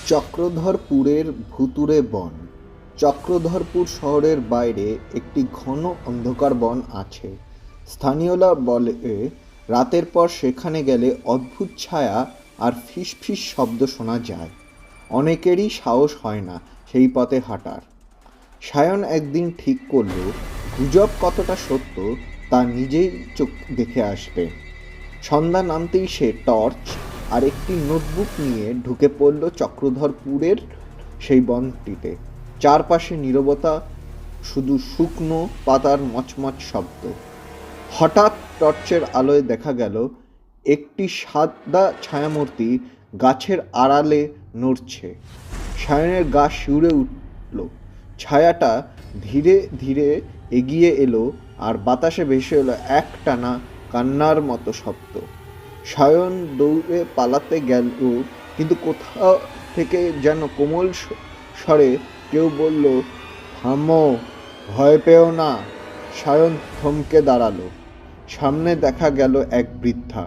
চক্রধরপুরের ভুতুড়ে বন। চক্রধরপুর শহরের বাইরে একটি ঘন অন্ধকার বন আছে। স্থানীয়রা বলে রাতের পর সেখানে গেলে অদ্ভুত ছায়া আর ফিসফিস শব্দ শোনা যায়। অনেকেরই সাহস হয় না সেই পথে হাঁটার। সায়ন একদিন ঠিক করল গুজব কতটা সত্য তা নিজেই চোখ দেখে আসবে। সন্ধ্যা নামতেই সে টর্চ আর একটি নোটবুক নিয়ে ঢুকে পড়ল চক্রধরপুরের সেই বনটিতে। চারপাশে নীরবতা, শুধু শুকনো পাতার মচমচ শব্দ। হঠাৎ টর্চের আলোয় দেখা গেল একটি সাদা ছায়ামূর্তি গাছের আড়ালে নড়ছে। সায়নের গা শিউরে উঠল। ছায়াটা ধীরে ধীরে এগিয়ে এলো আর বাতাসে ভেসে এলো একটানা কান্নার মতো শব্দ। সায়ন দৌড়ে পালাতে গেল, কিন্তু কোথাও থেকে যেন কোমল স্বরে কেউ বলল, থামো, ভয় পেও না। সায়ন থমকে দাঁড়ালো। সামনে দেখা গেল এক বৃদ্ধা,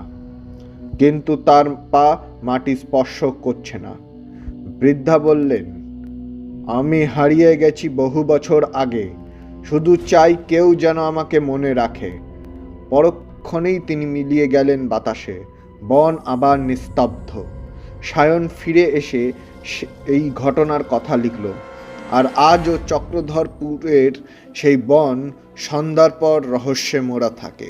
কিন্তু তার পা মাটি স্পর্শ করছে না। বৃদ্ধা বললেন, আমি হারিয়ে গেছি বহু বছর আগে, শুধু চাই কেউ যেন আমাকে মনে রাখে। পরক্ষণেই তিনি মিলিয়ে গেলেন বাতাসে। বন আবার নিস্তব্ধ। সায়ন ফিরে এসে এই ঘটনার কথা লিখল। আর আজও চক্রধরপুরের সেই বন সন্ধ্যার পর রহস্যে মোড়া থাকে।